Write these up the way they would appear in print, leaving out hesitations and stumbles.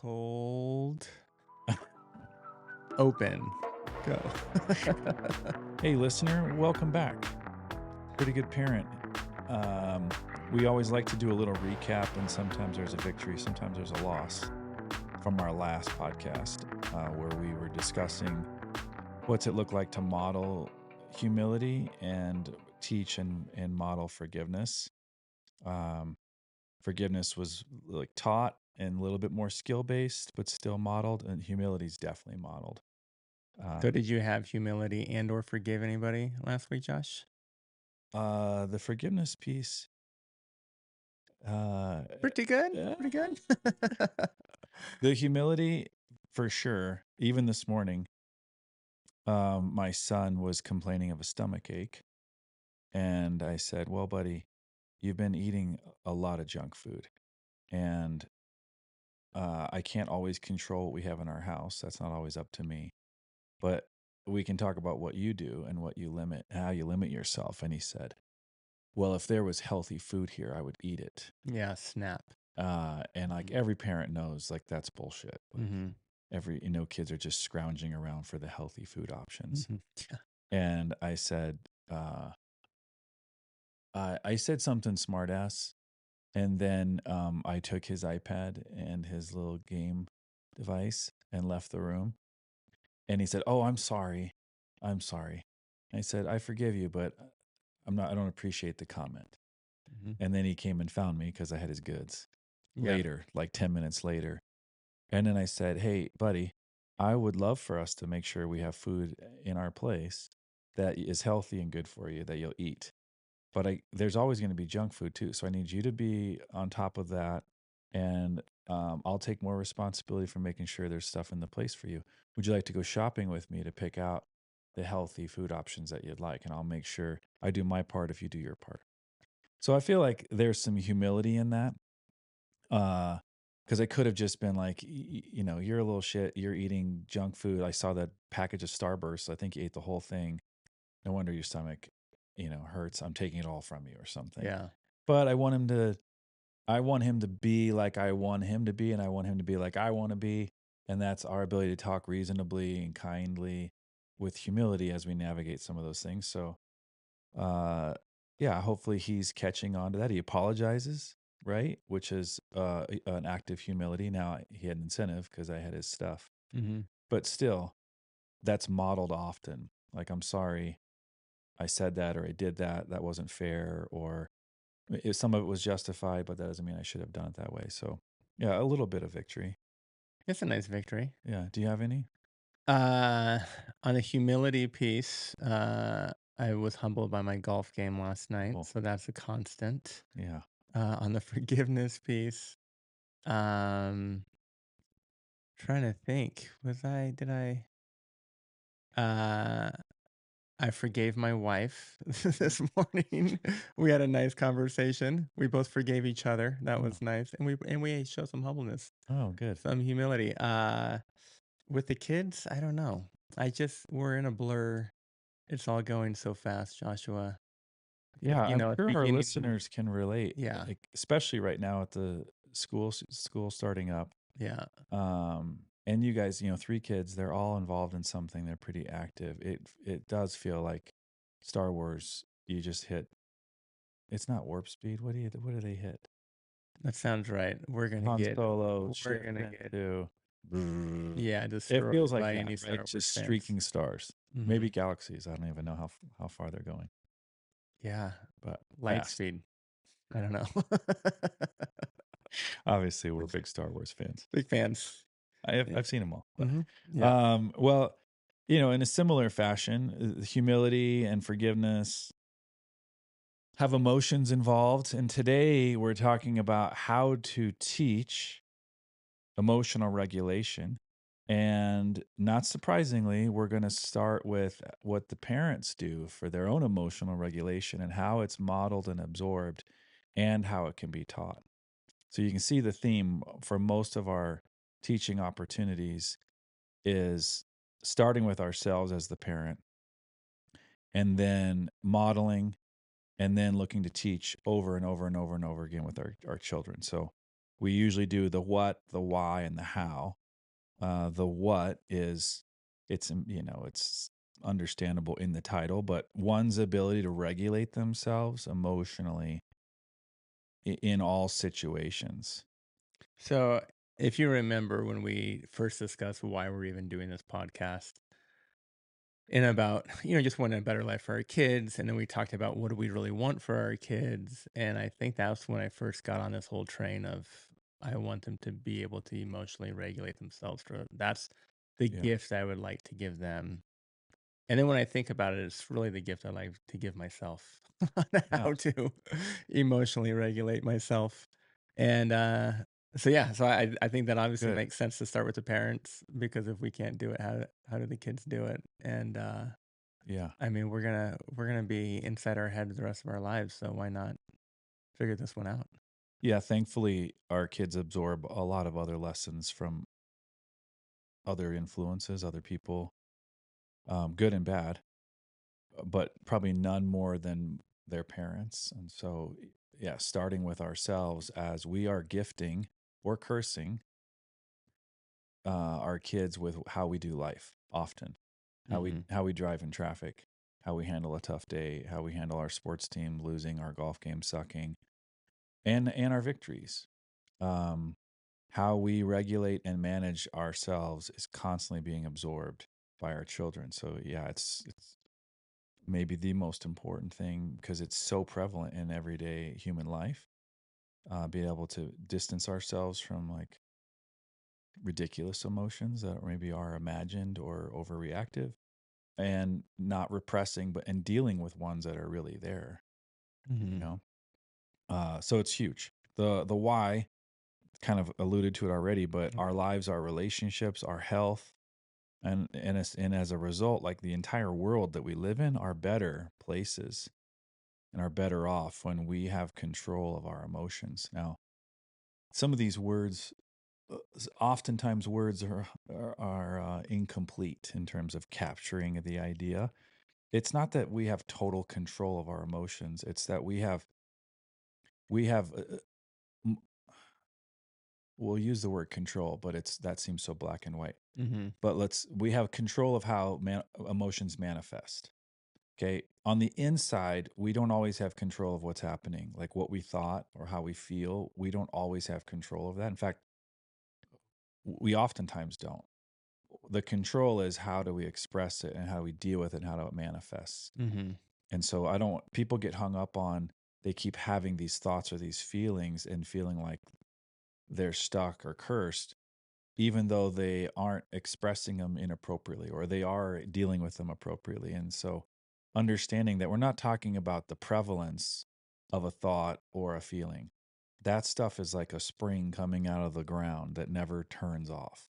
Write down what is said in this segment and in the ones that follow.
Cold open. Go. Hey, listener, welcome back. Pretty good parent. We always like to do a little recap, and sometimes there's a victory, sometimes there's a loss from our last podcast, where we were discussing what's it look like to model humility and teach and model forgiveness. Forgiveness was like taught and a little bit more skill based, but still modeled, and humility is definitely modeled. So did you have humility and or forgive anybody last week, Josh? The forgiveness piece, uh, Pretty good. eh, Pretty good. the humility for sure. Even this morning, my son was complaining of a stomach ache, and I said, "Well, buddy, you've been eating a lot of junk food, and I can't always control what we have in our house. That's not always up to me, but we can talk about what you do and what you limit, how you limit yourself." And he said, "Well, if there was healthy food here, I would eat it." Yeah, snap. And like every parent knows, like that's bullshit. Like Mm-hmm. kids are just scrounging around for the healthy food options. Mm-hmm. Yeah. And I said, I said something smartass, and then I took his iPad and his little game device and left the room. And he said, "Oh, I'm sorry, I'm sorry." I said, "I forgive you, but I don't appreciate the comment." Mm-hmm. And then he came and found me because I had his goods Yeah. later, like 10 minutes later. And then I said, "Hey, buddy, I would love for us to make sure we have food in our place that is healthy and good for you that you'll eat. But there's always going to be junk food too. So I need you to be on top of that. And I'll take more responsibility for making sure there's stuff in the place for you. Would you like to go shopping with me to pick out the healthy food options that you'd like? And I'll make sure I do my part if you do your part." So I feel like there's some humility in that. Because I could have just been like, "You're a little shit. You're eating junk food. I saw that package of Starburst. I think you ate the whole thing. No wonder your stomach, hurts. I'm taking it all from you or something." Yeah. But I want him to be like I want him to be, and I want him to be like I want to be. And that's our ability to talk reasonably and kindly with humility as we navigate some of those things. So, uh, yeah, hopefully he's catching on to that. He apologizes, right? Which is an act of humility. Now he had an incentive because I had his stuff, Mm-hmm. but still, that's modeled often. Like, "I'm sorry, I said that or I did that. That wasn't fair." Or if some of it was justified, but that doesn't mean I should have done it that way. So, yeah, a little bit of victory. It's a nice victory. Yeah. Do you have any? Uh on the humility piece, I was humbled by my golf game last night, Cool. so that's a constant. Yeah. On the forgiveness piece, um trying to think, uh I forgave my wife this morning. We had a nice conversation. We both forgave each other. That Oh, was nice. And we showed some humbleness, oh, good. some humility. With the kids, I don't know. We're in a blur. It's all going so fast, Joshua. Yeah, I'm At the sure our beginning, listeners can relate, yeah, like, especially right now at the school starting up. yeah. And you guys, 3 kids, they're all involved in something. They're pretty active. It does feel like Star Wars. You just hit. It's not warp speed. What do they hit? That sounds right. Han Solo We're shift gonna get, into. yeah, It destroyed feels like by that, any right? Star Wars Just fans. streaking stars, Hmm. maybe galaxies. I don't even know how far they're going, Yeah, but light fast. speed. I don't know. Obviously, we're big Star Wars fans. Big fans. Yeah. I've seen them all. But, Hmm. Yeah. well, in a similar fashion, humility and forgiveness have emotions involved. And today we're talking about how to teach emotional regulation. And not surprisingly, we're going to start with what the parents do for their own emotional regulation and how it's modeled and absorbed and how it can be taught. So you can see the theme for most of our teaching opportunities is starting with ourselves as the parent, and then modeling, and then looking to teach over and over and over and over again with our children. So We usually do the what, the why, and the how. The what is it's understandable in the title, but one's ability to regulate themselves emotionally in all situations. So, if you remember when we first discussed why we're even doing this podcast, and about, just wanting a better life for our kids, and then we talked about what do we really want for our kids, and I think that's when I first got on this whole train of I want them to be able to emotionally regulate themselves. That's the Yeah. gift I would like to give them. And then when I think about it, it's really the gift I like to give myself on Yeah. how to emotionally regulate myself. And so yeah, so I think that obviously Good. makes sense to start with the parents, because if we can't do it, how do the kids do it? And Yeah. I mean, we're gonna be inside our heads the rest of our lives, so why not figure this one out? Yeah. Thankfully, our kids absorb a lot of other lessons from other influences, other people, good and bad, but probably none more than their parents. And so, yeah, starting with ourselves as we are gifting or cursing our kids with how we do life often, Hmm. how we drive in traffic, how we handle a tough day, how we handle our sports team losing, our golf game sucking, and our victories. Um, how we regulate and manage ourselves is constantly being absorbed by our children. So yeah, it's maybe the most important thing because it's so prevalent in everyday human life. Being able to distance ourselves from like ridiculous emotions that maybe are imagined or overreactive, and not repressing, but and dealing with ones that are really there. You Hmm. know, so it's huge. The why kind of alluded to it already, but our lives, our relationships, our health, and as a result, like the entire world that we live in, are better places and are better off when we have control of our emotions. Now, some of these words, oftentimes words are incomplete in terms of capturing the idea. It's not that we have total control of our emotions. It's that we have m- we'll use the word control, but it's that seems so black and white. Hmm. But we have control of how emotions manifest. Okay. On the inside, we don't always have control of what's happening, like what we thought or how we feel. We don't always have control of that. In fact, we oftentimes don't. The control is how do we express it and how do we deal with it and how do it manifests. Hmm. And so people get hung up on, they keep having these thoughts or these feelings and feeling like they're stuck or cursed, even though they aren't expressing them inappropriately or they are dealing with them appropriately. And so understanding that we're not talking about the prevalence of a thought or a feeling. That stuff is like a spring coming out of the ground that never turns off,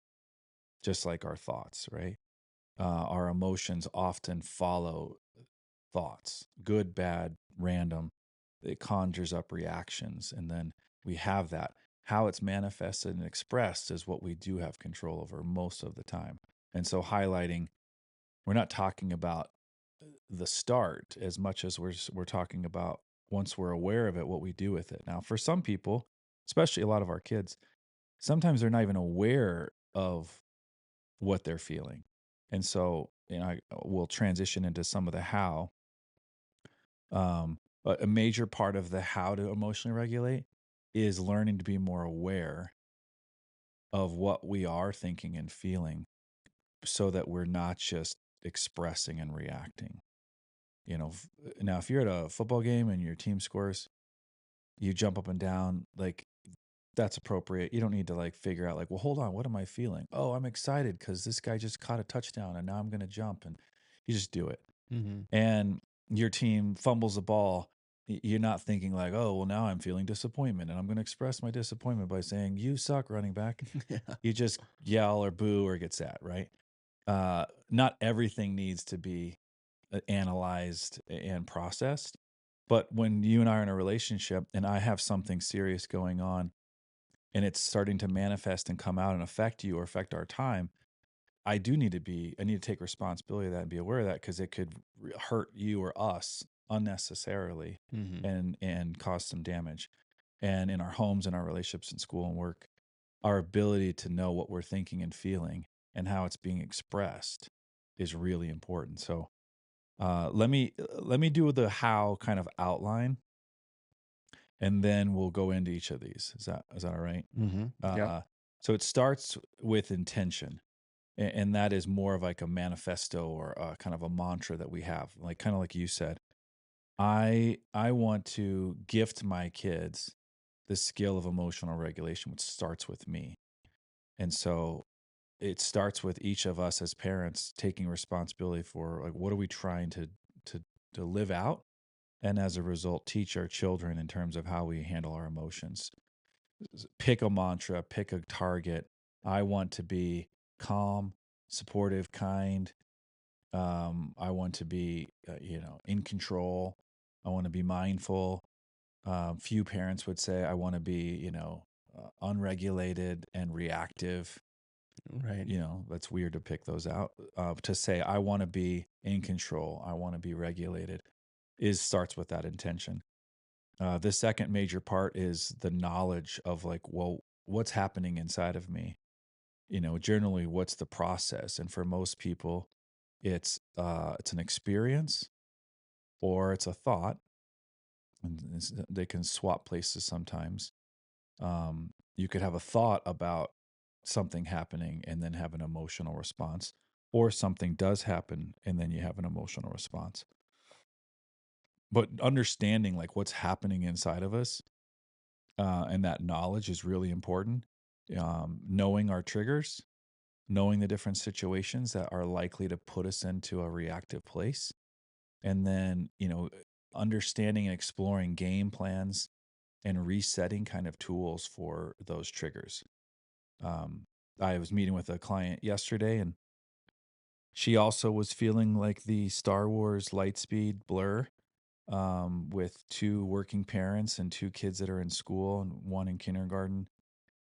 just like our thoughts, right? Our emotions often follow thoughts, good, bad, random. It conjures up reactions. And then we have that. How it's manifested and expressed is what we do have control over most of the time. And so, highlighting, we're not talking about the start as much as we're talking about once we're aware of it, what we do with it. Now, for some people, especially a lot of our kids, sometimes they're not even aware of what they're feeling. And so, we'll transition into some of the how. A major part of the how to emotionally regulate is learning to be more aware of what we are thinking and feeling so that we're not just expressing and reacting. Now, if you're at a football game and your team scores, you jump up and down, like that's appropriate. You don't need to like figure out, like, well, hold on, what am I feeling? Oh, I'm excited because this guy just caught a touchdown and now I'm going to jump. And you just do it. Hmm. And your team fumbles the ball, you're not thinking like, "Oh, well, now I'm feeling disappointment, and I'm going to express my disappointment by saying you suck, running back." Yeah. You just yell or boo or get sad, right? Not everything needs to be analyzed and processed, but when you and I are in a relationship, and I have something serious going on, and it's starting to manifest and come out and affect you or affect our time, I need to take responsibility of that and be aware of that because it could hurt you or us unnecessarily Hmm. and cause some damage. and in our homes and our relationships in school and work, our ability to know what we're thinking and feeling and how it's being expressed is really important. So let me do the how kind of outline, and then we'll go into each of these. Is that all right? Yep. Uh, so it starts with intention, and that is more of like a manifesto or a kind of a mantra that we have, like kind of like you said. I want to gift my kids the skill of emotional regulation, which starts with me. And so it starts with each of us as parents taking responsibility for like what are we trying to to live out, and as a result teach our children in terms of how we handle our emotions. Pick a mantra, pick a target. I want to be calm, supportive, kind. I want to be, in control. I want to be mindful. Few parents would say, I want to be, unregulated and reactive. Right. That's weird to pick those out. To say, I want to be in control, I want to be regulated, is starts with that intention. The second major part is the knowledge of like, well, what's happening inside of me? Generally, what's the process? And for most people, it's an experience or it's a thought, and they can swap places sometimes. You could have a thought about something happening and then have an emotional response, or something does happen and then you have an emotional response. But understanding like what's happening inside of us, and that knowledge is really important. Knowing our triggers, knowing the different situations that are likely to put us into a reactive place, and then understanding and exploring game plans and resetting kind of tools for those triggers. um, I was meeting with a client yesterday, and she also was feeling like the Star Wars Lightspeed blur, with two working parents and two kids that are in school and one in kindergarten.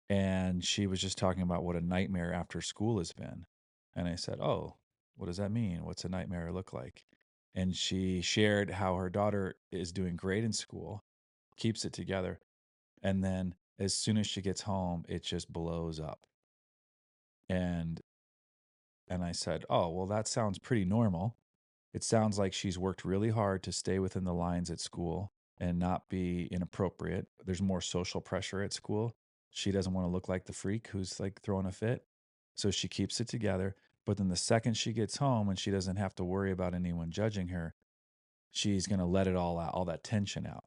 And she was just talking about what a nightmare after school has been. And I said, "Oh, what does that mean? What's a nightmare look like?" And she shared how her daughter is doing great in school, keeps it together. And then as soon as she gets home, it just blows up. And I said, "Oh, well, that sounds pretty normal. It sounds like she's worked really hard to stay within the lines at school and not be inappropriate. There's more social pressure at school. She doesn't want to look like the freak who's like throwing a fit. So she keeps it together. But then the second she gets home and she doesn't have to worry about anyone judging her, she's going to let it all out, all that tension out.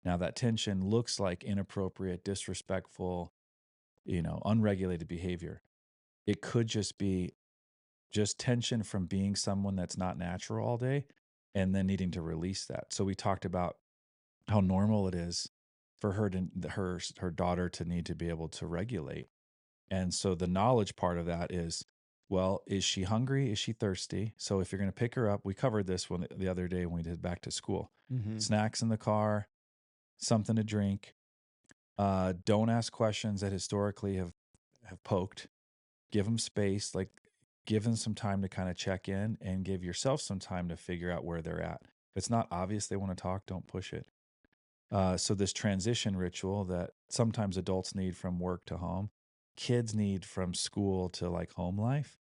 Now, that tension looks like inappropriate, disrespectful, unregulated behavior. It could just be just tension from being someone that's not natural all day and then needing to release that. So we talked about how normal it is for her daughter to need to be able to regulate. And so the knowledge part of that is, well, is she hungry? Is she thirsty? So if you're going to pick her up, we covered this one the other day when we did back to school. Mm-hmm. Snacks in the car, something to drink. Don't ask questions that historically have poked. Give them space, like give them some time to kind of check in, and give yourself some time to figure out where they're at. If it's not obvious they want to talk, don't push it. So this transition ritual that sometimes adults need from work to home, kids need from school to like home life.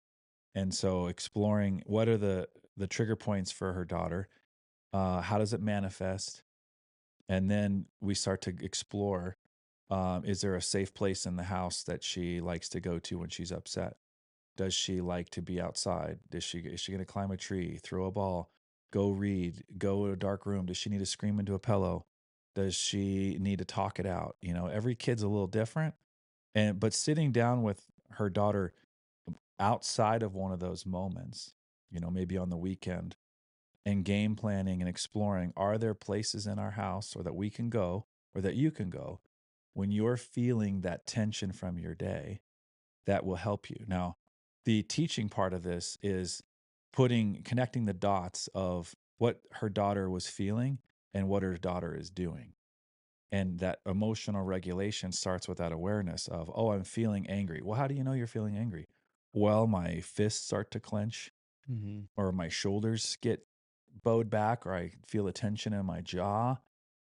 And so exploring what are the trigger points for her daughter, how does it manifest, and then we start to explore, is there a safe place in the house that she likes to go to when she's upset? Does she like to be outside? Is she going to climb a tree, throw a ball, go read, go to a dark room? Does she need to scream into a pillow? Does she need to talk it out? Every kid's a little different. But sitting down with her daughter outside of one of those moments, maybe on the weekend, and game planning and exploring, are there places in our house or that we can go or that you can go when you're feeling that tension from your day that will help you. Now, the teaching part of this is connecting the dots of what her daughter was feeling and what her daughter is doing. And that emotional regulation starts with that awareness of, oh, I'm feeling angry. Well, how do you know you're feeling angry? Well, my fists start to clench, Mm-hmm. or my shoulders get bowed back, or I feel a tension in my jaw.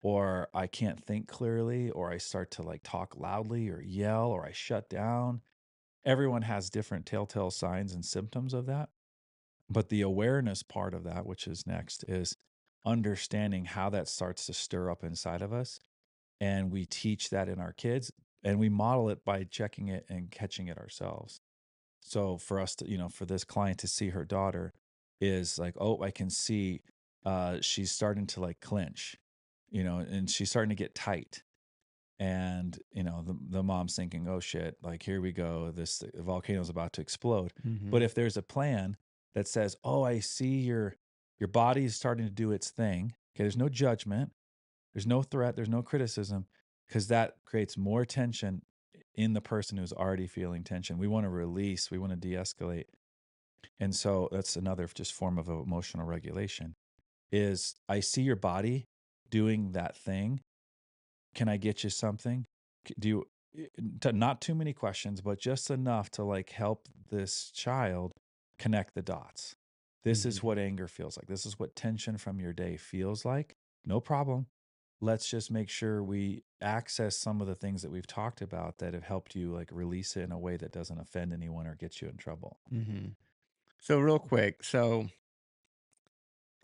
or I can't think clearly, or I start to like talk loudly or yell, or I shut down. Everyone has different telltale signs and symptoms of that. But the awareness part of that, which is next, is understanding how that starts to stir up inside of us. And we teach that in our kids and we model it by checking it and catching it ourselves. So for us to, for this client to see her daughter is like, oh, I can see she's starting to like clench, and she's starting to get tight. And, the mom's thinking, oh shit, like here we go. This volcano's about to explode. Mhm. But if there's a plan that says, oh, I see your body is starting to do its thing. Okay, there's no judgment, there's no threat, there's no criticism, because that creates more tension in the person who's already feeling tension. We want to release, we want to de-escalate. And so that's another just form of emotional regulation is I see your body doing that thing. Can I get you something? Do you not too many questions, but just enough to like help this child connect the dots. This is Mhm. what anger feels like. This is what tension from your day feels like. No problem. Let's just make sure we access some of the things that we've talked about that have helped you like release it in a way that doesn't offend anyone or get you in trouble. Mhm. So real quick,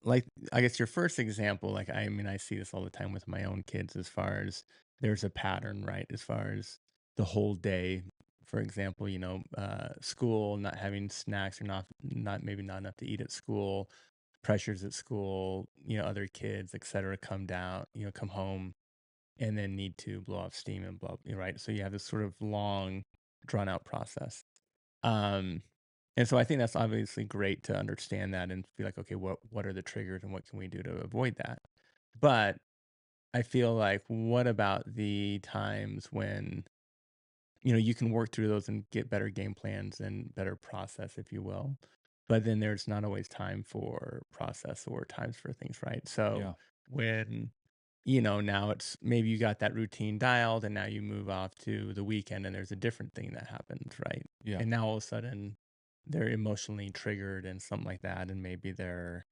like, I guess your first example, like, I mean, I see this all the time with my own kids as far as there's a pattern, right? As far as the whole day, for example, school, not having snacks or not maybe not enough to eat at school, pressures at school, other kids, et cetera, come down, come home and then need to blow off steam and right? So you have this sort of long, drawn out process. Um, and so I think that's obviously great to understand that and be like, okay, what are the triggers and what can we do to avoid that? But I feel like what about the times when you can work through those and get better game plans and better process, if you will. But then there's not always time for process or times for things, right? So Yeah. when now it's maybe you got that routine dialed and now you move off to the weekend and there's a different thing that happens, right? Yeah. And now all of a sudden they're emotionally triggered and something like that. And maybe they're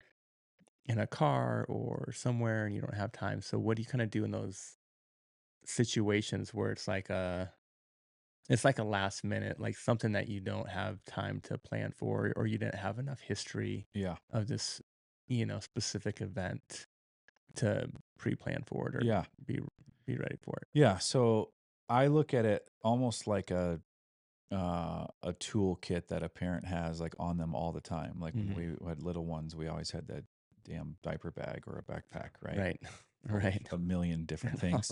in a car or somewhere and you don't have time. So what do you kind of do in those situations where it's like a last minute, like something that you don't have time to plan for, or you didn't have enough history Yeah. of this, specific event to pre-plan for it or Yeah. be be ready for it. Yeah. So I look at it almost like a toolkit that a parent has like on them all the time. Like when Mhm. we had little ones, we always had that damn diaper bag or a backpack, right? Right. Full of Right. a million different things.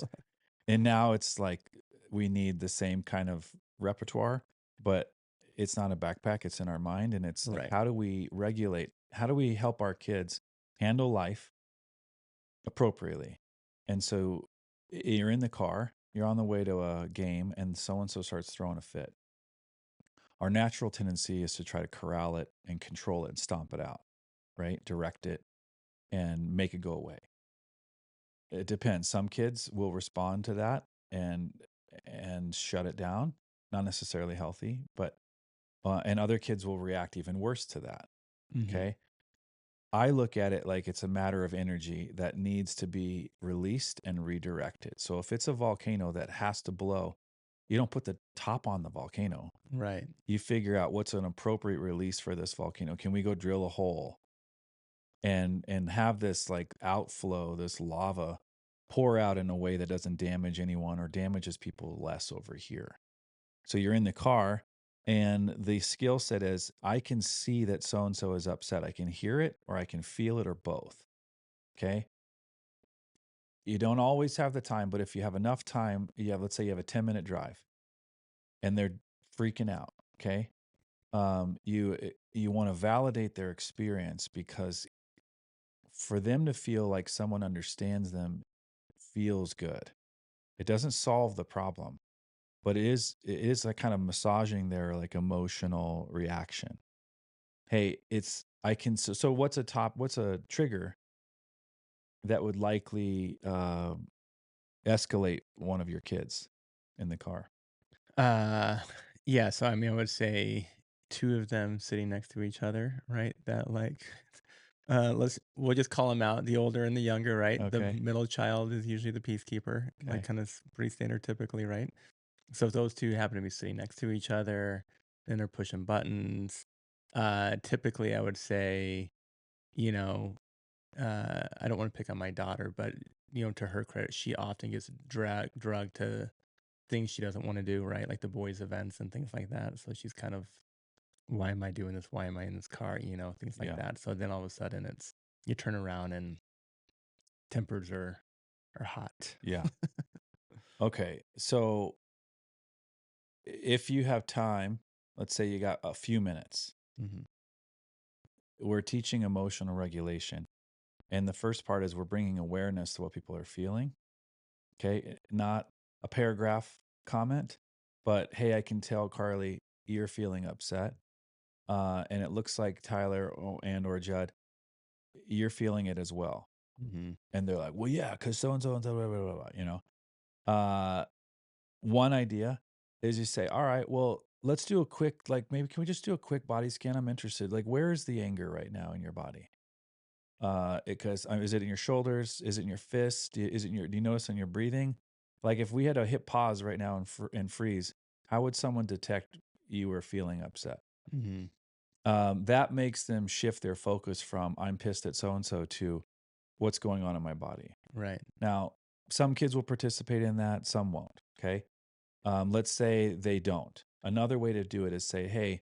And now it's like we need the same kind of repertoire, but it's not a backpack, it's in our mind. And it's like, Right. how do we regulate? How do we help our kids handle life appropriately? And so you're in the car, you're on the way to a game, and so starts throwing a fit. Our natural tendency is to try to corral it and control it and stomp it out, right? Direct it and make it go away. It depends. Some kids will respond to that and shut it down, not necessarily healthy, but and other kids will react even worse to that. Mhm. Okay? I look at it like it's a matter of energy that needs to be released and redirected. So if it's a volcano that has to blow, you don't put the top on the volcano. Right. You figure out what's an appropriate release for this volcano. Can we go drill a hole and have this like outflow, this lava pour out in a way that doesn't damage anyone or damages people less over here? So you're in the car and the skill set is I can see that so and so is upset. I can hear it or I can feel it or both. Okay. You don't always have the time, but if you have enough time, let's say you have a 10-minute drive and they're freaking out. Okay. You want to validate their experience because for them to feel like someone understands them feels good. It doesn't solve the problem, but it is like kind of massaging their like emotional reaction. Hey, it's I can so what's a trigger that would likely escalate one of your kids in the car? Uh, yeah, so I mean, I would say 2 of them sitting next to each other, right? That, like, we'll just call them out, the older and the younger, right? The Okay. middle child is usually the peacekeeper, like Okay. kind of pretty standard typically, right? So if those two happen to be sitting next to each other, then they're pushing buttons. Typically, I would say, you know, I don't want to pick on my daughter, but to her credit, she often gets drugged to things she doesn't want to do, right? Like the boys' events and things like that. So she's kind of, why am I doing this? Why am I in this car? Things like Yeah. that. So then all of a sudden, it's you turn around and tempers are hot. Yeah. Okay. So if you have time, let's say you got a few minutes, Hmm. we're teaching emotional regulation. And the first part is we're bringing awareness to what people are feeling. Okay. Not a paragraph comment, but hey, I can tell Carly you're feeling upset. And it looks like Tyler and or Judd, you're feeling it as well. Hmm. And they're like, well, yeah, because so and so and so, blah, blah, blah, blah, you know. Uh, one idea is you say, all right, well, let's do a quick, like, maybe can we just do a quick body scan? I'm interested. Like, where is the anger right now in your body? Because is it in your shoulders? Is it in your fists? Is it in do you notice in your breathing? Like, if we had to hit pause right now and, and freeze, how would someone detect you were feeling upset? Hmm. That makes them shift their focus from I'm pissed at so and so to what's going on in my body. Right. Now, some kids will participate in that, some won't. Okay. Let's say they don't. Another way to do it is say, hey,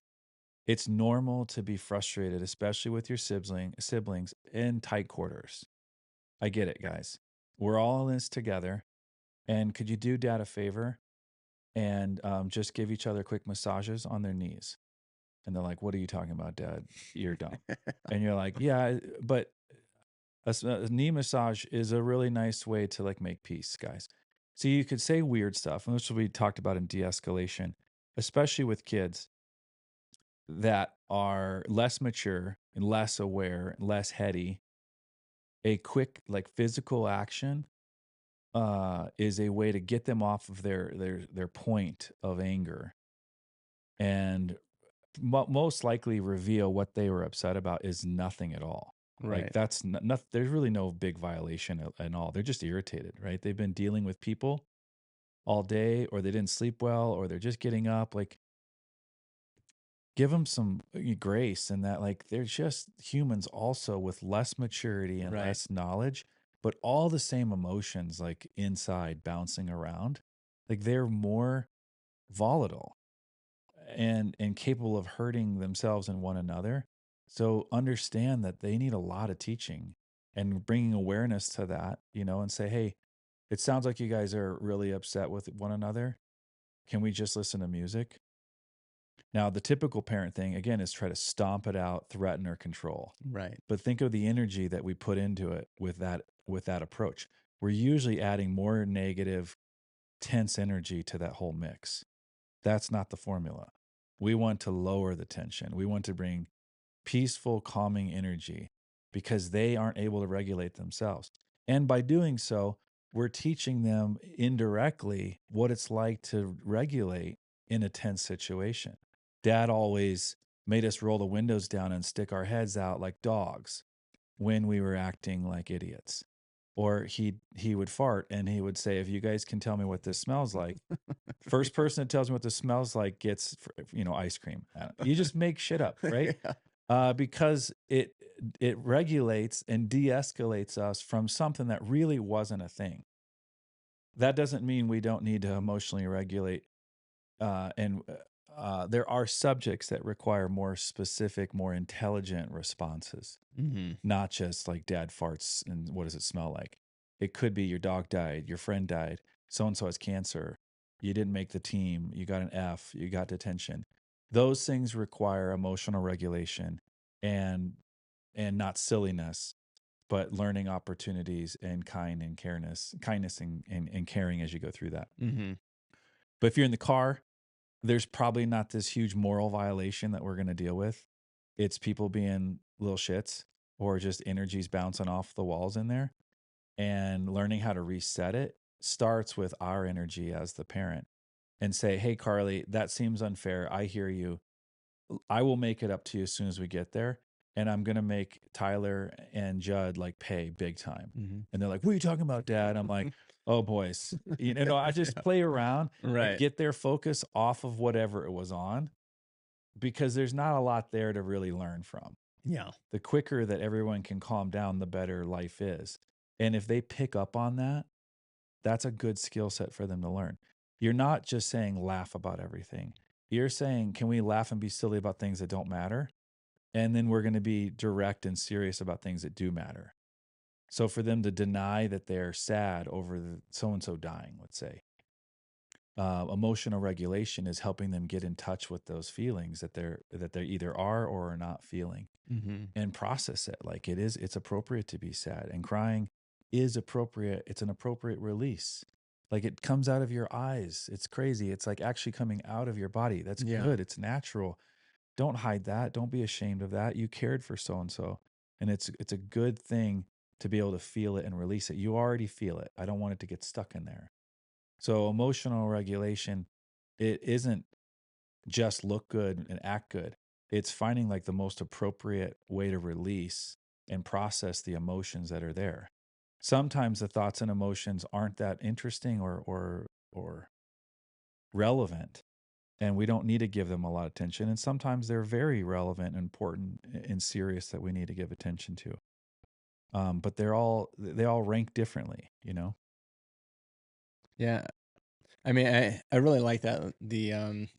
it's normal to be frustrated, especially with your siblings in tight quarters. I get it, guys. We're all in this together. And could you do dad a favor and just give each other quick massages on their knees? And they're like, what are you talking about, dad? You're dumb. And you're like, yeah, but a knee massage is a really nice way to like make peace, guys. So you could say weird stuff, and this will be talked about in de-escalation, especially with kids that are less mature and less aware, less heady. A quick like physical action is a way to get them off of their point of anger and most likely reveal what they were upset about is nothing at all. Like Right. that's nothing. There's really no big violation at all. They're just irritated, right? They've been dealing with people all day, or they didn't sleep well, or they're just getting up. Like, give them some grace and that, like, they're just humans also with less maturity and Right. less knowledge, but all the same emotions, like inside bouncing around. Like, they're more volatile and capable of hurting themselves and one another. So understand that they need a lot of teaching and bringing awareness to that, and say, hey, it sounds like you guys are really upset with one another. Can we just listen to music? Now, the typical parent thing, again, is try to stomp it out, threaten or control. Right. But think of the energy that we put into it with that approach. We're usually adding more negative, tense energy to that whole mix. That's not the formula. We want to lower the tension. We want to bring peaceful, calming energy because they aren't able to regulate themselves. And by doing so, we're teaching them indirectly what it's like to regulate in a tense situation. Dad always made us roll the windows down and stick our heads out like dogs when we were acting like idiots. Or he would fart and he would say, if you guys can tell me what this smells like, first person that tells me what this smells like gets, ice cream. You just make shit up, right? Yeah. Because it regulates and de-escalates us from something that really wasn't a thing. That doesn't mean we don't need to emotionally regulate. And there are subjects that require more specific, more intelligent responses, Hmm. not just like dad farts and what does it smell like. It could be your dog died, your friend died, so and so has cancer, you didn't make the team, you got an F, you got detention. Those things require emotional regulation and not silliness, but learning opportunities and kindness and caring as you go through that. Hmm. But if you're in the car, there's probably not this huge moral violation that we're going to deal with. It's people being little shits or just energies bouncing off the walls in there, and learning how to reset it starts with our energy as the parent and say, hey, Carly, that seems unfair. I hear you. I will make it up to you as soon as we get there. and I'm gonna make Tyler and Judd like pay big time. Mhm. And they're like, "What are you talking about, Dad?" I'm like, "Oh, boys." I just Yeah. play around and Right. get their focus off of whatever it was on because there's not a lot there to really learn from. Yeah. The quicker that everyone can calm down, the better life is. And if they pick up on that, that's a good skill set for them to learn. You're not just saying laugh about everything. You're saying, can we laugh and be silly about things that don't matter? And then we're going to be direct and serious about things that do matter. So for them to deny that they're sad over so and so dying, let's say, emotional regulation is helping them get in touch with those feelings that they either are or are not feeling, Mhm. and process it. Like it's appropriate to be sad, and crying is appropriate. It's an appropriate release. Like it comes out of your eyes. It's crazy. It's like actually coming out of your body. That's Yeah. good. It's natural. Don't hide that. Don't be ashamed of that. You cared for so and so. And it's a good thing to be able to feel it and release it. You already feel it. I don't want it to get stuck in there. So emotional regulation, it isn't just look good and act good. It's finding like the most appropriate way to release and process the emotions that are there. Sometimes the thoughts and emotions aren't that interesting or relevant, and we don't need to give them a lot of attention. And sometimes they're very relevant and important and serious that we need to give attention to. But they all rank differently. Yeah. I mean, I really like that,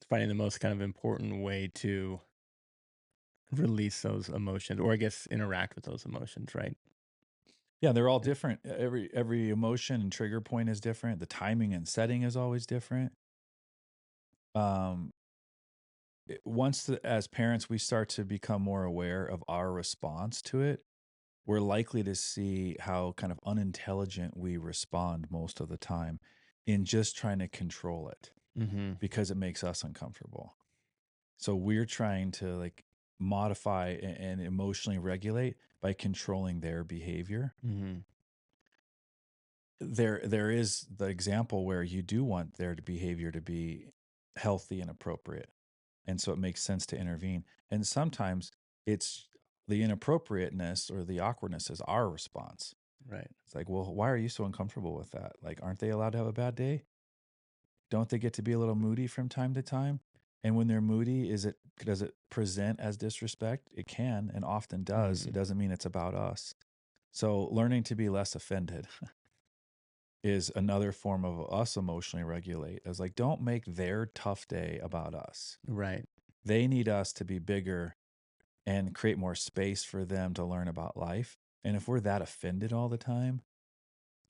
finding the most kind of important way to release those emotions, or I guess interact with those emotions, right? Yeah, they're all different. Every emotion and trigger point is different. The timing and setting is always different. Um, as parents, we start to become more aware of our response to it, we're likely to see how kind of unintelligent we respond most of the time in just trying to control it Mhm. because it makes us uncomfortable. So we're trying to like modify and emotionally regulate by controlling their behavior. Mhm. There is the example where you do want their behavior to be healthy and appropriate, and so it makes sense to intervene. And sometimes it's the inappropriateness or the awkwardness is our response. Right. It's like, well, why are you so uncomfortable with that? Like, aren't they allowed to have a bad day? Don't they get to be a little moody from time to time? And when they're moody, does it present as disrespect? It can and often does. It Mhm. doesn't mean it's about us. So learning to be less offended is another form of us emotionally regulate. It's like, don't make their tough day about us. Right. They need us to be bigger and create more space for them to learn about life. And if we're that offended all the time,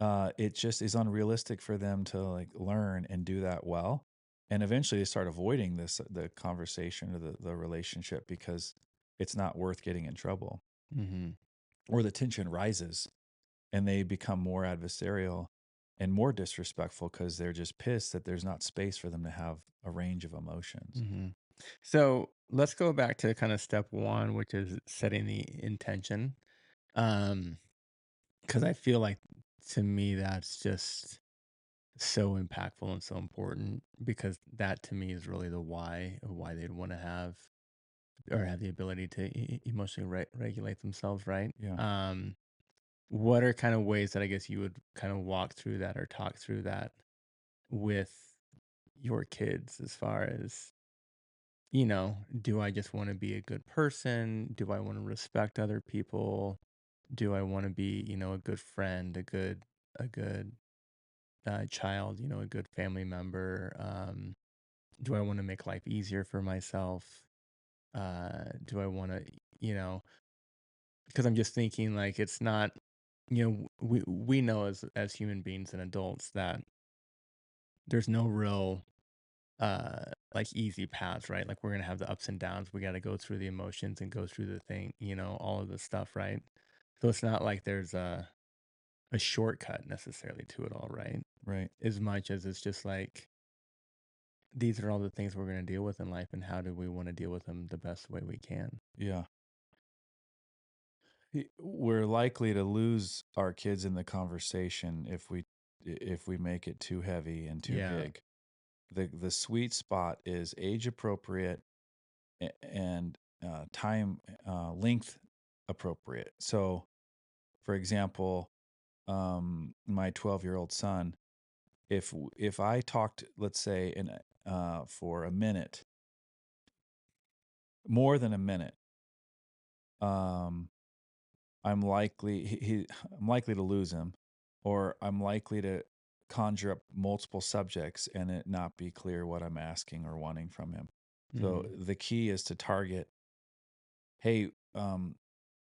it just is unrealistic for them to like learn and do that well. And eventually they start avoiding the conversation or the relationship because it's not worth getting in trouble. Mhm. Or the tension rises and they become more adversarial and more disrespectful because they're just pissed that there's not space for them to have a range of emotions. Mhm. So, let's go back to kind of step 1, which is setting the intention. Um, because I feel like, to me, that's just so impactful and so important, because that to me is really the why of why they'd want to have, or have the ability to emotionally regulate themselves, right? Yeah. What are kind of ways that I guess you would kind of walk through that or talk through that with your kids, as far as, do I just want to be a good person? Do I want to respect other people? Do I want to be, a good friend, a good child, a good family member? Do I want to make life easier for myself? Do I want to, you know, because I'm just thinking, like, it's not, we know as human beings and adults that there's no real like easy paths, right? Like, we're gonna have the ups and downs. We got to go through the emotions and go through the thing, all of the stuff, right? So it's not like there's a shortcut necessarily to it all, right? Right. As much as it's just like, these are all the things we're going to deal with in life, and how do we want to deal with them the best way we can? Yeah. We're likely to lose our kids in the conversation if we make it too heavy and too Yeah. big. The sweet spot is age appropriate and time length appropriate. So, for example, my 12-year-old son, if I talked, let's say, for a minute, more than a minute, um, I'm likely to lose him, or I'm likely to conjure up multiple subjects and it not be clear what I'm asking or wanting from him. So Mhm. the key is to target, hey,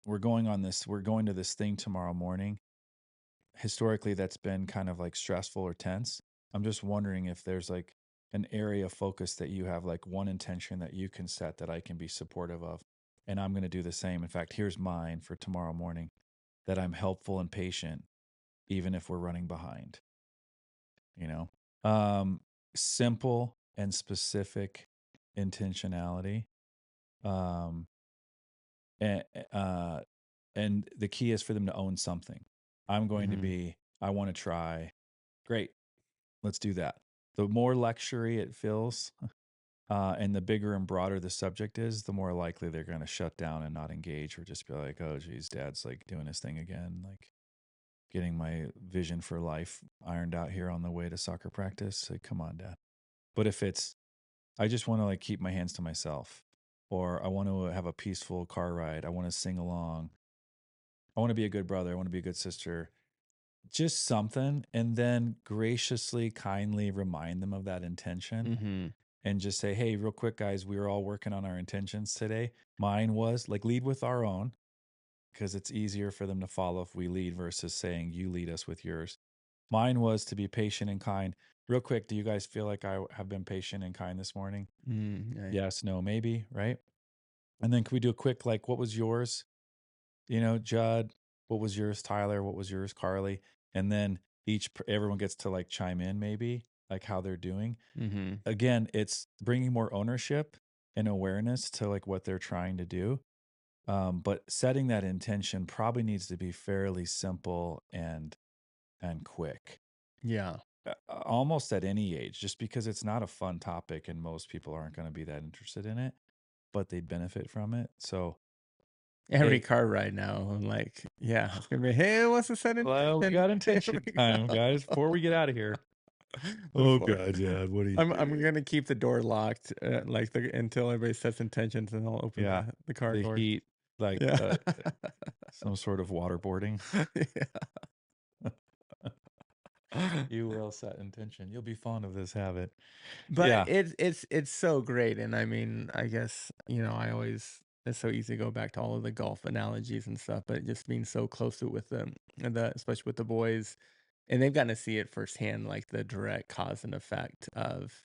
we're going to this thing tomorrow morning. Historically, that's been kind of like stressful or tense. I'm just wondering if there's like an area of focus that you have, like one intention that you can set that I can be supportive of. And I'm going to do the same. In fact, here's mine for tomorrow morning, that I'm helpful and patient, even if we're running behind, you know? Simple and specific intentionality. Um, and, uh, and the key is for them to own something. I'm going to Mhm. be, I want to try. Great. Let's do that. The more lectury it feels, and the bigger and broader the subject is, the more likely they're going to shut down and not engage, or just be like, oh, geez, dad's like doing his thing again. Like, getting my vision for life ironed out here on the way to soccer practice. Like, come on, dad. But if it's, I just want to like keep my hands to myself, or I want to have a peaceful car ride, I want to sing along, I want to be a good brother, I want to be a good sister, just something, and then graciously, kindly remind them of that intention, Mhm. and just say, hey, real quick, guys, we were all working on our intentions today. Mine was like, lead with our own, because it's easier for them to follow if we lead versus saying you lead us with yours. Mine was to be patient and kind. Real quick, do you guys feel like I have been patient and kind this morning? Right. Yes, no, maybe, right? And then can we do a quick, like, what was yours? Judd, what was yours? Tyler, what was yours? Carly? And then everyone gets to like chime in, maybe, like how they're doing. Mhm. Again, it's bringing more ownership and awareness to like what they're trying to do. But setting that intention probably needs to be fairly simple and quick. Yeah. Almost at any age, just because it's not a fun topic and most people aren't going to be that interested in it, but they'd benefit from it. So, Every hey, car ride now, I'm like, yeah, it's gonna be, "Hey, what's the set well, we intention? got Here intention we time, go." guys, before we get out of here. Oh, Before God, Dad, what are you I'm doing? gonna keep the door locked, like, until everybody sets intentions, and I'll open Yeah, the car the doors. heat, like Yeah. some sort of waterboarding. Yeah. You will set intention. You'll be fond of this habit. But Yeah, it's so great, and I mean, I guess, I always it's so easy to go back to all of the golf analogies and stuff, but just being so close to it with them, and especially with the boys, and they've gotten to see it firsthand, like the direct cause and effect of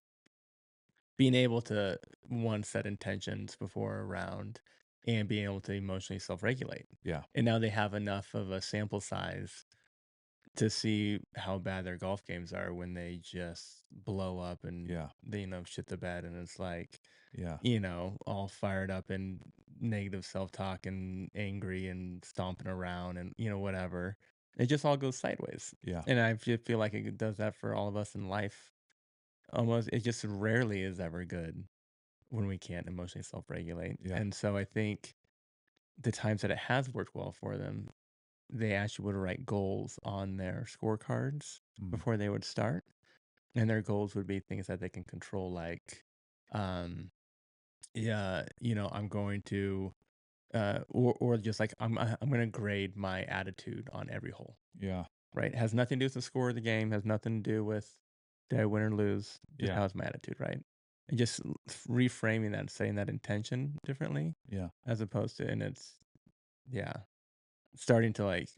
being able to, one, set intentions before a round and being able to emotionally self-regulate. yeah, And now they have enough of a sample size to see how bad their golf games are when they just blow up and yeah, they, shit the bed, and it's like, yeah, all fired up and negative self-talk and angry and stomping around and, whatever. It just all goes sideways. yeah, And I just feel like it does that for all of us in life. Almost, it just rarely is ever good when we can't emotionally self-regulate. yeah. And so I think the times that it has worked well for them, they actually would write goals on their scorecards Mm, before they would start. And their goals would be things that they can control, like, um, yeah, I'm going to, or just like I'm going to grade my attitude on every hole. yeah, Right? It has nothing to do with the score of the game. Has nothing to do with did I win or lose. Just yeah, how's my attitude, right? And just reframing that, and saying that intention differently, yeah, as opposed to, and it's, yeah, starting to like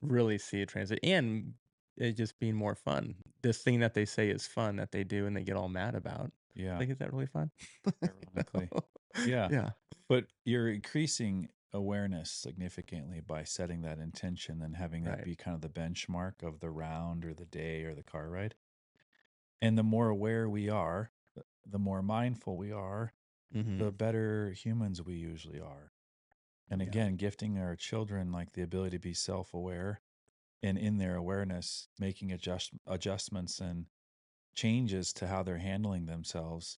really see a transit, and it just being more fun. This thing that they say is fun that they do and they get all mad about. yeah. Like, is that really fun? Ironically. Yeah. Yeah. But you're increasing awareness significantly by setting that intention and having that Right. be kind of the benchmark of the round or the day or the car ride. And the more aware we are, the more mindful we are, Hmm. the better humans we usually are. And Yeah. again, gifting our children like the ability to be self aware, and in their awareness, making adjustments and changes to how they're handling themselves.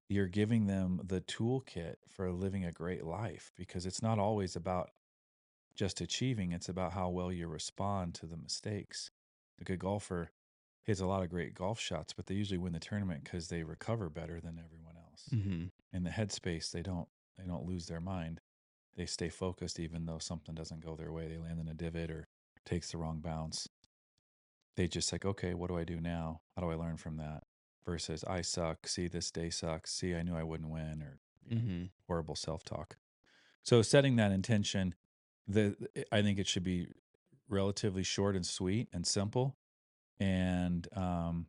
You're giving them the toolkit for living a great life, because it's not always about just achieving, it's about how well you respond to the mistakes. A good golfer hits a lot of great golf shots, but they usually win the tournament because they recover better than everyone else. Hmm. In the headspace, they don't lose their mind. They stay focused even though something doesn't go their way. They land in a divot or takes the wrong bounce. They just like, okay, what do I do now? How do I learn from that? Versus I suck. See, this day sucks. See, I knew I wouldn't win, or Hmm. horrible self-talk. So setting that intention, I think it should be relatively short and sweet and simple. And and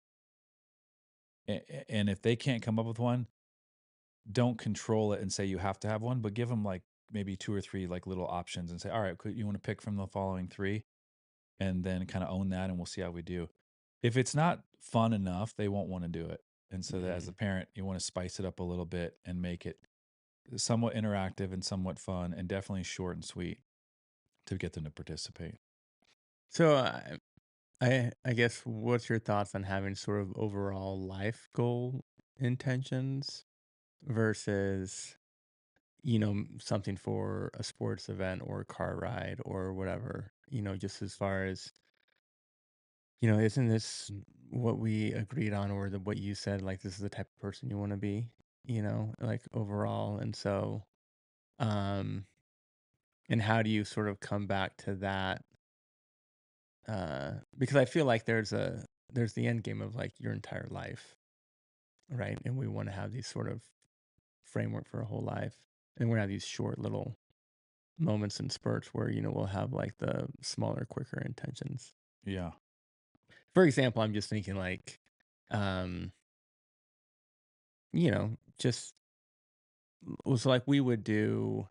if they can't come up with one, don't control it and say you have to have one, but give them like maybe two or three like little options and say, all right, you want to pick from the following three, and then kind of own that, and we'll see how we do. If it's not fun enough, they won't want to do it. And so that as Hmm. a parent, you want to spice it up a little bit and make it somewhat interactive and somewhat fun, and definitely short and sweet to get them to participate. So I guess what's your thoughts on having sort of overall life goal intentions versus, something for a sports event or a car ride or whatever, just as far as, isn't this what we agreed on, or what you said, like this is the type of person you want to be, like overall. And so, um, and how do you sort of come back to that? Because I feel like there's the end game of like your entire life, right? And we want to have these sort of framework for a whole life. And we're gonna have these short little moments and spurts where, we'll have like the smaller, quicker intentions. Yeah. For example, I'm just thinking like, um, just was like we would do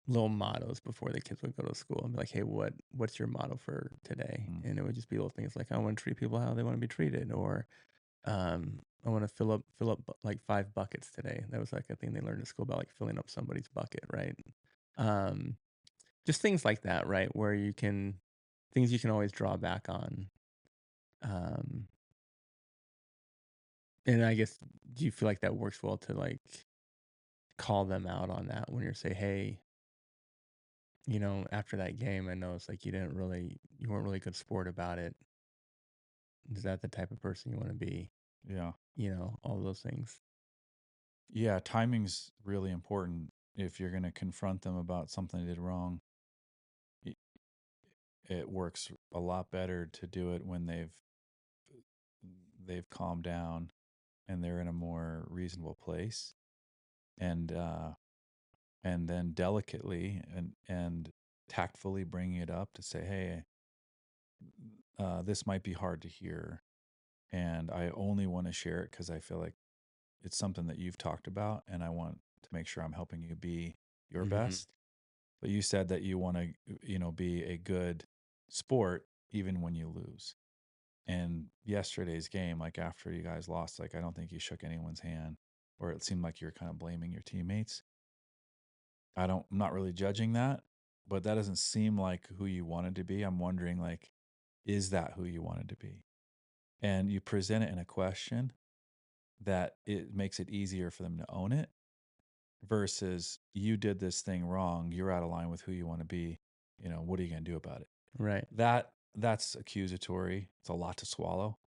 little mottos before the kids would go to school and be like, hey, what's your motto for today? Mm. And it would just be little things like I want to treat people how they want to be treated, or I want to fill up like 5 buckets today. That was like a thing they learned in school about like filling up somebody's bucket, right? Um, just things like that, right? Where things you can always draw back on. Um, and I guess, do you feel like that works well to like call them out on that when you're say, hey, after that game, I know it's like you weren't really good sport about it. Is that the type of person you want to be? Yeah. All those things. Yeah. Timing's really important. If you're going to confront them about something they did wrong, i- it works a lot better to do it when they've calmed down and they're in a more reasonable place. And then delicately and tactfully bringing it up to say, hey, this might be hard to hear, and I only want to share it because I feel like it's something that you've talked about, and I want to make sure I'm helping you be your Hmm. best. But you said that you want to, be a good sport even when you lose. And yesterday's game, like after you guys lost, like I don't think you shook anyone's hand, or it seemed like you were kind of blaming your teammates. I'm not really judging that, but that doesn't seem like who you wanted to be. I'm wondering, like, is that who you wanted to be? And you present it in a question that it makes it easier for them to own it versus you did this thing wrong. You're out of line with who you want to be. What are you going to do about it? Right. That's accusatory. It's a lot to swallow,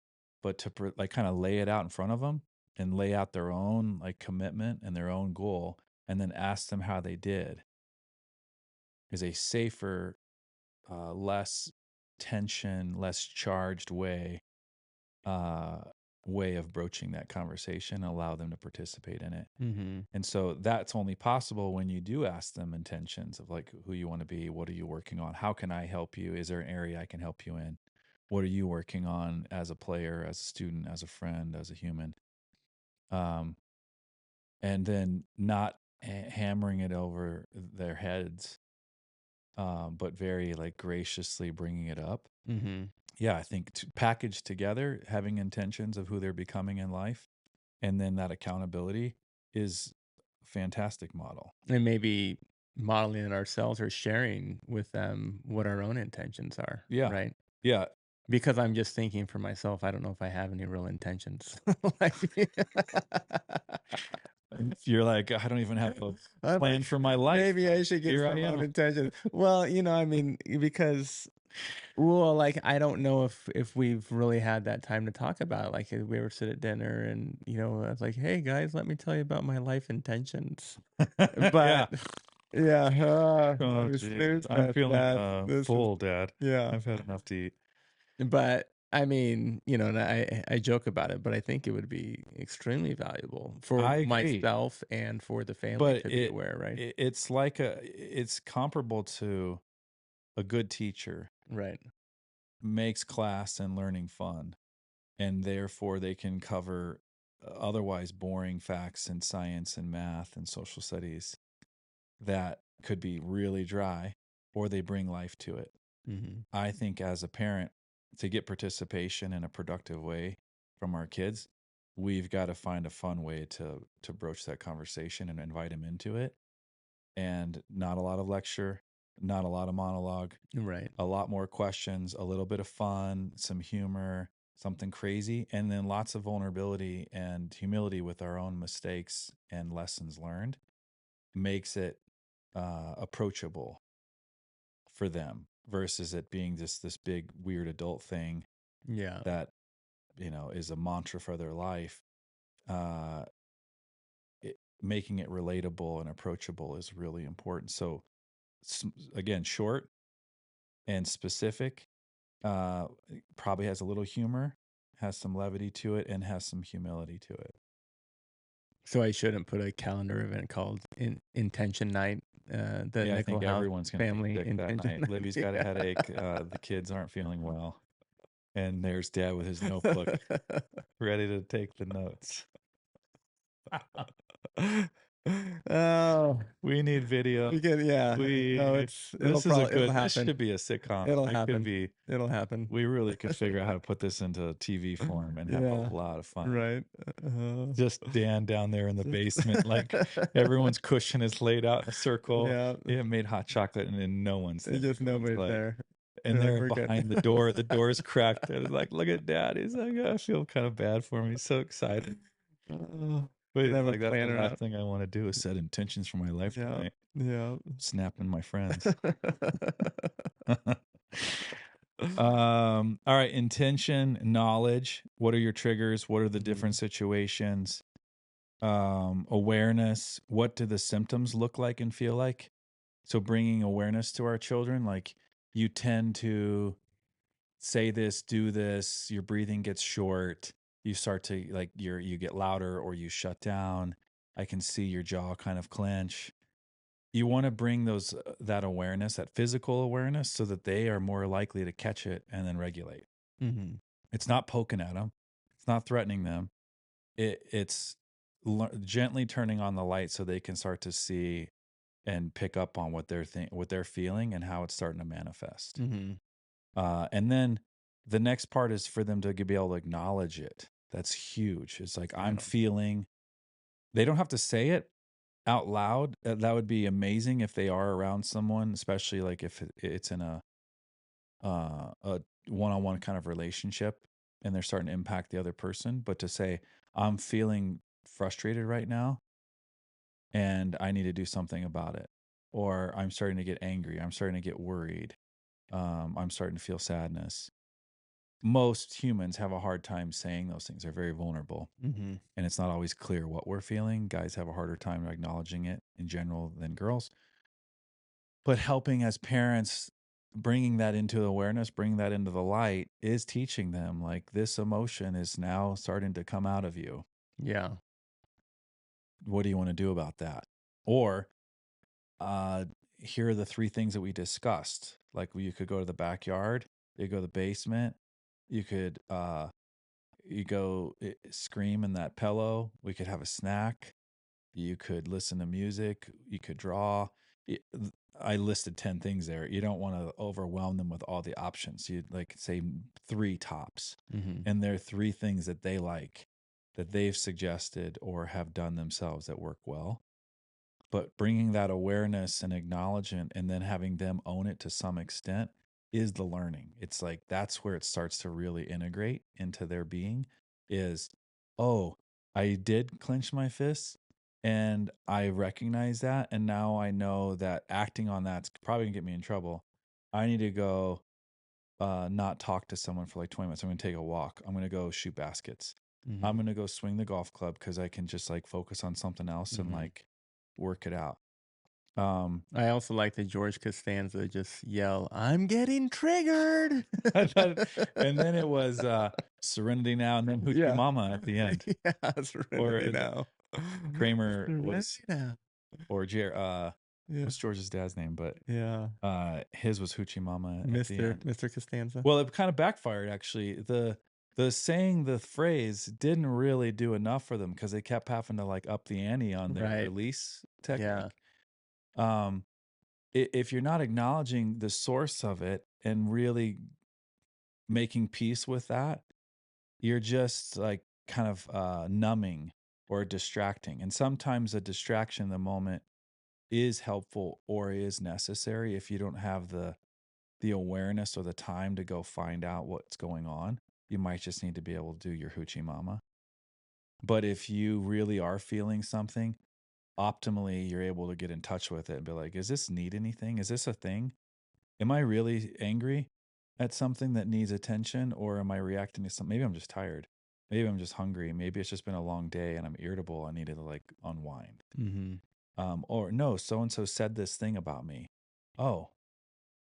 but to like kind of lay it out in front of them and lay out their own like commitment and their own goal, and then ask them how they did is a safer, less tension, less charged uh, way of broaching that conversation, allow them to participate in it. Hmm. And so that's only possible when you do ask them intentions of like who you want to be, what are you working on, how can I help you, is there an area I can help you in, what are you working on as a player, as a student, as a friend, as a human, um, and then not hammering it over their heads, but very like graciously bringing it up. Hmm. Yeah, I think packaged together, having intentions of who they're becoming in life, and then that accountability is a fantastic model. And maybe modeling it ourselves or sharing with them what our own intentions are, Yeah, right? yeah, Because I'm just thinking for myself, I don't know if I have any real intentions. Like, You're like, I don't even have a I'm plan like, for my life. maybe I should get Here I some am. unintentional. Well, I mean, because well, like I don't know if we've really had that time to talk about it. Like if we ever sit at dinner and I was like, "Hey guys, let me tell you about my life intentions." Yeah. But yeah, Oh, geez. snooze I'm fest. feeling This is full, Dad. yeah. I've had enough to eat. But I mean, and I joke about it, but I think it would be extremely valuable for I agree. myself and for the family But to be aware, right? it's like it's comparable to a good teacher Right. makes class and learning fun, and therefore they can cover otherwise boring facts in science and math and social studies that could be really dry, or they bring life to it. Hmm. I think as a parent, to get participation in a productive way from our kids, we've got to find a fun way to broach that conversation and invite them into it. And not a lot of lecture, not a lot of monologue, Right. a lot more questions, a little bit of fun, some humor, something crazy, and then lots of vulnerability and humility with our own mistakes and lessons learned makes it approachable for them versus it being just this big weird adult thing Yeah. that is a mantra for their life. uh Making it relatable and approachable is really important. So again, short and specific, uh probably has a little humor, has some levity to it, and has some humility to it. So I shouldn't put a calendar event called Intention Night, the Yeah, I Nickel think House everyone's gonna be family sick that intention night. night. Libby's got a Yeah. headache, the kids aren't feeling well, and there's Dad with his notebook ready to take the notes. Oh, We need video. we can, yeah. No, We it'll it'll this happen. should be a sitcom. It'll It could happen. be It'll happen. we really could figure out how to put this into TV form and have Yeah. a lot of fun. Right. Uh, Just Dan down there in the just basement, like everyone's cushion is laid out in a circle. yeah. Yeah, made hot chocolate and then no one's there. It's just Everyone's nobody's like, there. and They're like, they're we're good. behind the door is cracked. They're like, look at Dad. He's like, I feel kind of bad for him. He's so excited. But They it's have a like that's the planner last out. thing I want to do is set intentions for my life Yeah. tonight. Yeah. Snapping my friends. All right, intention, knowledge. What are your triggers? What are the different situations? Awareness. What do the symptoms look like and feel like? So bringing awareness to our children, like you tend to say this, do this, your breathing gets short, you start to like you get louder or you shut down. I can see your jaw kind of clench. You want to bring those that awareness, that physical awareness, so that they are more likely to catch it and then regulate. Hmm. It's not poking at them, it's not threatening them. It's gently turning on the light so they can start to see and pick up on what they're feeling and how it's starting to manifest. Hmm. And then the next part is for them to be able to acknowledge it. That's huge. It's like I'm Yeah. feeling. They don't have to say it out loud. That would be amazing if they are around someone, especially like if it's in a one-on-one kind of relationship and they're starting to impact the other person. But to say, I'm feeling frustrated right now and I need to do something about it, or I'm starting to get angry, I'm starting to get worried, I'm starting to feel sadness. Most humans have a hard time saying those things. They're very vulnerable, Hmm. and it's not always clear what we're feeling. Guys have a harder time acknowledging it in general than girls. But helping as parents, bringing that into awareness, bringing that into the light is teaching them like this emotion is now starting to come out of you. Yeah. What do you want to do about that? Or uh, here are the three things that we discussed. Like you could go to the backyard, you go to the basement, you could you go scream in that pillow. We could have a snack. You could listen to music. You could draw. I listed 10 things there. You don't want to overwhelm them with all the options. You'd like say three tops. Hmm. And there are three things that they like that they've suggested or have done themselves that work well. But bringing that awareness and acknowledgement and then having them own it to some extent is the learning. It's like that's where it starts to really integrate into their being is, oh, I did clench my fists. And I recognize that, and now I know that acting on that's probably gonna get me in trouble. I need to go, not talk to someone for like 20 minutes. I'm gonna take a walk. I'm gonna go shoot baskets. I'm Mhm. gonna go swing the golf club because I can just like focus on something else and Mhm. like work it out. Um, I also like the George Costanza just yell, "I'm getting triggered." I thought, and then it was Serenity Now, and then Hoochie Yeah. Mama at the end, Yeah, or Serenity Now. Kramer was, Serenity Now. or Yeah. what's George's dad's name? But Yeah. his was Hoochie Mama at the Mr. end. Mr. Costanza. Well, it kind of backfired actually. The saying the phrase didn't really do enough for them because they kept having to like up the ante on their Right. release Yeah. technique. Um, if you're not acknowledging the source of it and really making peace with that, you're just like kind of numbing or distracting. And sometimes a distraction in the moment is helpful or is necessary if you don't have the awareness or the time to go find out what's going on. You might just need to be able to do your hoochie mama. But if you really are feeling something, optimally you're able to get in touch with it and be like, is this need anything? Is this a thing? Am I really angry at something that needs attention, or am I reacting to something? Maybe I'm just tired. Maybe I'm just hungry. Maybe it's just been a long day and I'm irritable. I need to like unwind. Mhm. Or no, so and so said this thing about me. Oh,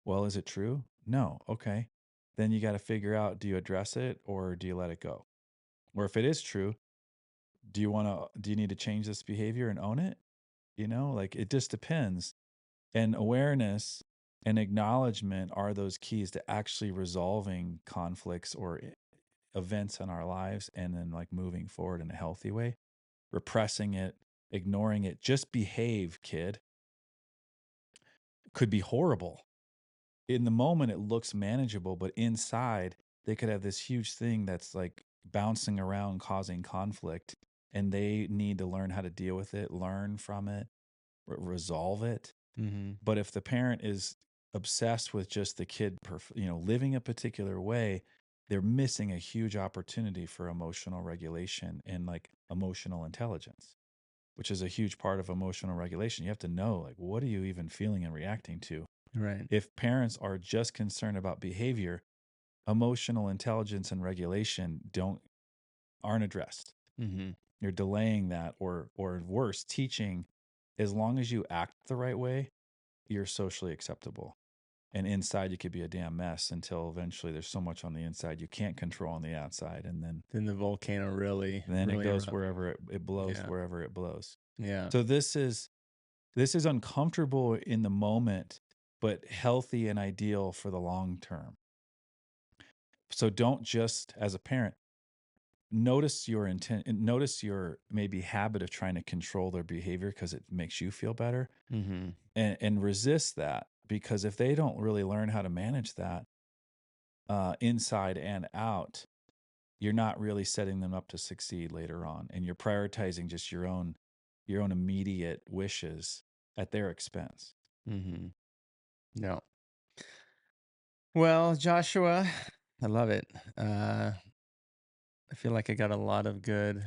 well, is it true? No. Okay. Then you got to figure out, do you address it or do you let it go? Or if it is true, do you need to change this behavior and own it? You know, like it just depends. And awareness and acknowledgement are those keys to actually resolving conflicts or events in our lives and then like moving forward in a healthy way. Repressing it, ignoring it, just behave, kid, could be horrible. In the moment it looks manageable, but inside they could have this huge thing that's like bouncing around causing conflict, and they need to learn how to deal with it, learn from it, resolve it. Mhm. But if the parent is obsessed with just the kid living a particular way, they're missing a huge opportunity for emotional regulation and like emotional intelligence, which is a huge part of emotional regulation. You have to know, like, what are you even feeling and reacting to? Right. If parents are just concerned about behavior, emotional intelligence and regulation aren't addressed. Mhm. You're delaying that, or worse, teaching. As long as you act the right way, you're socially acceptable. And inside you could be a damn mess until eventually there's so much on the inside you can't control on the outside. And Then the volcano really, then it really goes erupts. wherever it blows, Yeah. wherever it blows. Yeah. So this is uncomfortable in the moment, but healthy and ideal for the long term. So don't just, as a parent, notice your intent and notice your maybe habit of trying to control their behavior because it makes you feel better, Mhm. and resist that, because if they don't really learn how to manage that inside and out, you're not really setting them up to succeed later on, and you're prioritizing just your own immediate wishes at their expense. Mhm. No. Well, Joshua, I love it. I feel like I got a lot of good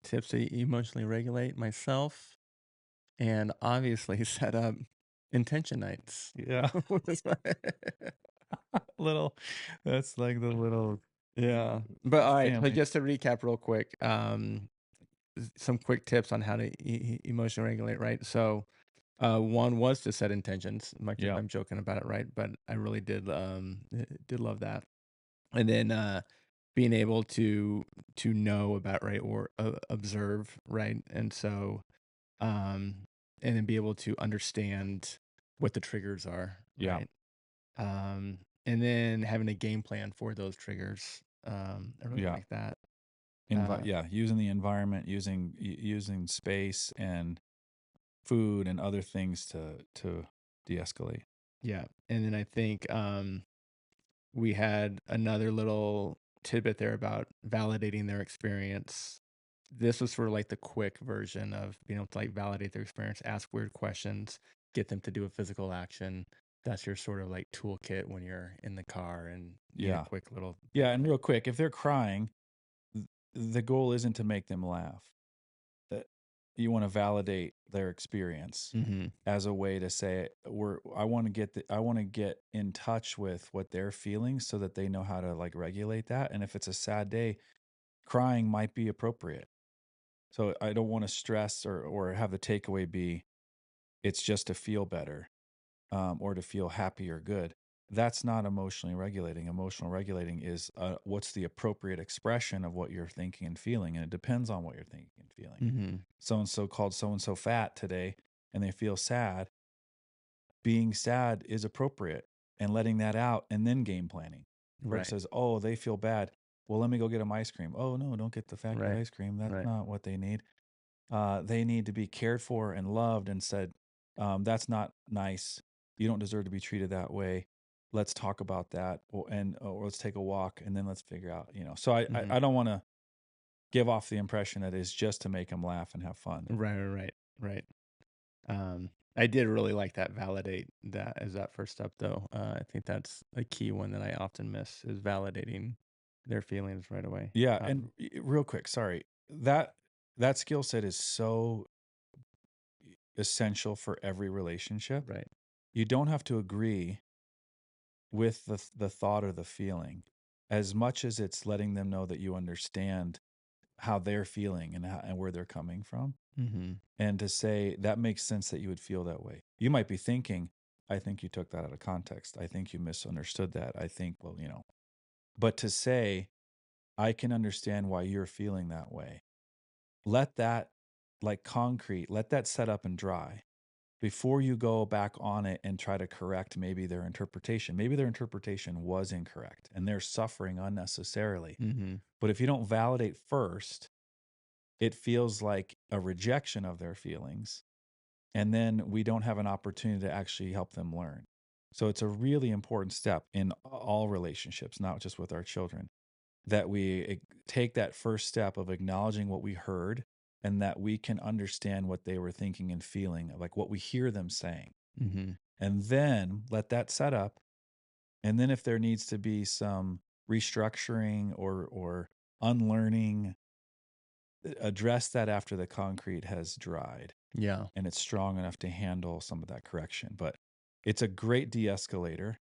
tips to emotionally regulate myself and obviously set up intention nights. Yeah. Little That's like the little Yeah. But all right. So family. just to recap real quick, some quick tips on how to emotionally regulate, right? So, one was to set intentions. Much as Yeah. I'm joking about it, right? But I really did love that. And then, being able to know about, right, or observe, right? And so, um, and then be able to understand what the triggers are, Yeah. right? And then having a game plan for those triggers. I really Yeah. like that. Uh, Yeah, using the environment, using space and food and other things to de-escalate. yeah. And then I think, we had another little tidbit there about validating their experience. This was sort of like the quick version of being able to like validate their experience, ask weird questions, get them to do a physical action. That's your sort of like toolkit when you're in the car and need a Yeah. quick little thing. Yeah, and real quick, if they're crying, the goal isn't to make them laugh. validate their experience Mm-hmm. as a way to say I want to get in touch with what they're feeling so that they know how to like regulate that. And if it's a sad day, crying might be appropriate. So I don't want to stress or have the takeaway be it's just to feel better, or to feel happy or good. That's not emotionally regulating. Emotional regulating is what's the appropriate expression of what you're thinking and feeling, and it depends on what you're thinking and feeling. Mm-hmm. So and so called so and so fat today, and they feel sad. Being sad is appropriate, and letting that out, and then game planning. Brooke Right. says, "Oh, they feel bad. Well, let me go get them ice cream." Oh no, don't get the fat kid Right. ice cream. That's Right. not what they need. They need to be cared for and loved and said, that's not nice. You don't deserve to be treated that way. Let's talk about that, or let's take a walk, and then let's figure out, So Mm-hmm. I don't want to give off the impression that it's just to make them laugh and have fun. Right. Right. Right. I did really like that validate that as that first step, though. I think that's a key one that I often miss is validating their feelings right away. Yeah, and real quick, sorry, that skill set is so essential for every relationship. Right. You don't have to agree with the thought or the feeling, as much as it's letting them know that you understand how they're feeling and where they're coming from, Mm-hmm. and to say that makes sense that you would feel that way. You might be thinking, I think you took that out of context. I think you misunderstood that. I think, well, but to say, I can understand why you're feeling that way. Let that, like concrete, let that set up and dry before you go back on it and try to correct maybe their interpretation. Maybe their interpretation was incorrect and they're suffering unnecessarily. Mm-hmm. But if you don't validate first, it feels like a rejection of their feelings. And then we don't have an opportunity to actually help them learn. So it's a really important step in all relationships, not just with our children, that we take that first step of acknowledging what we heard and that we can understand what they were thinking and feeling, like what we hear them saying. Mm-hmm. And then let that set up. And then if there needs to be some restructuring or unlearning, address that after the concrete has dried Yeah. and it's strong enough to handle some of that correction. But it's a great de-escalator,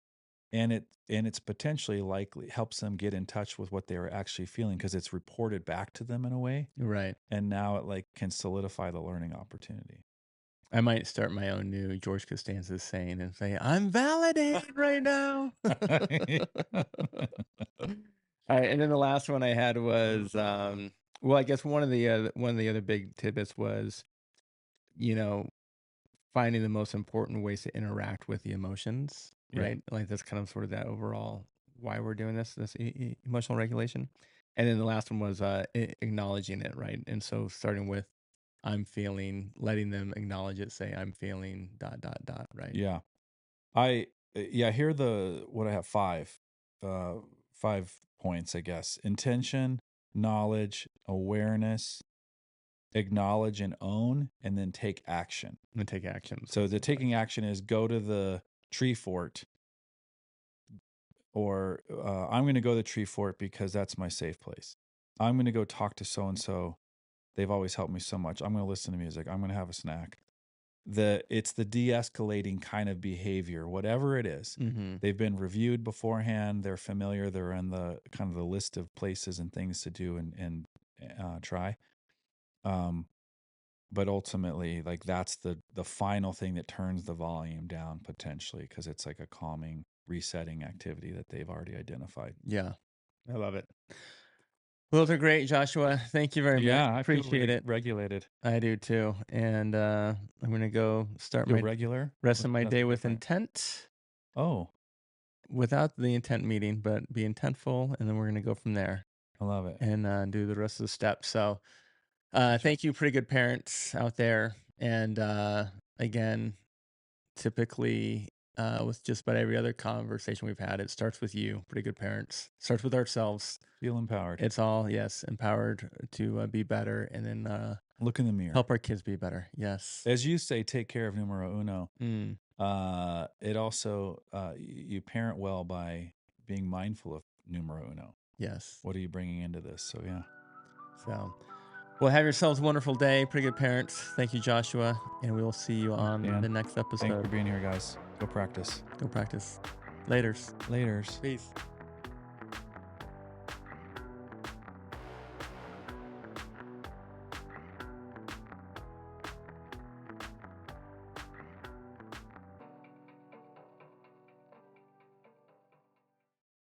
and it's potentially likely helps them get in touch with what they were actually feeling because it's reported back to them in a way, Right. and now it like can solidify the learning opportunity. I might start my own new George Costanza saying and say, I'm validated right now. All right, and then the last one I had was, well, I guess one of the other big tidbits was, you know, finding the most important ways to interact with the emotions, Yeah. right? Like that's kind of sort of that overall why we're doing this emotional regulation. And then the last one was acknowledging it, right? And so starting with I'm feeling, letting them acknowledge it, say I'm feeling dot dot dot, right? Yeah. Yeah, here what I have uh 5 points, I guess. Intention, knowledge, awareness, acknowledge and own, and then take action. And then take action. So the taking action is go to the tree fort, or I'm going to go to the tree fort because that's my safe place. I'm going to go talk to so and so. They've always helped me so much. I'm going to listen to music. I'm going to have a snack. It's the de-escalating kind of behavior, whatever it is. Mm-hmm. They've been reviewed beforehand. They're familiar. They're in the kind of the list of places and things to do and try. But ultimately, like that's the final thing that turns the volume down potentially, because it's like a calming, resetting activity that they've already identified. Yeah, I love it. Well, those are great, Joshua. Thank you very much. Yeah, I feel Appreciate it. regulated. I do too. And I'm gonna go start Feel my regular? rest of my That's day with different. intent, Oh, without the intent meeting, but be intentful, and then we're gonna go from there I love it. and do the rest of the steps. So, thank you, pretty good parents out there. And again, typically, with just about every other conversation we've had, it starts with you, pretty good parents. Starts with ourselves. Feel empowered. It's all, yes, empowered to be better, and then Look in the mirror. help our kids be better. Yes. As you say, take care of numero uno. Mm, It also, you parent well by being mindful of numero uno. yes. What are you bringing into this? So, yeah. So, Well, have yourselves a wonderful day. Pretty good parents. Thank you, Joshua. And we will see you Thanks, on Dan. the next Thanks episode. for being here, guys. Go practice. Go practice. Laters. Laters. Peace.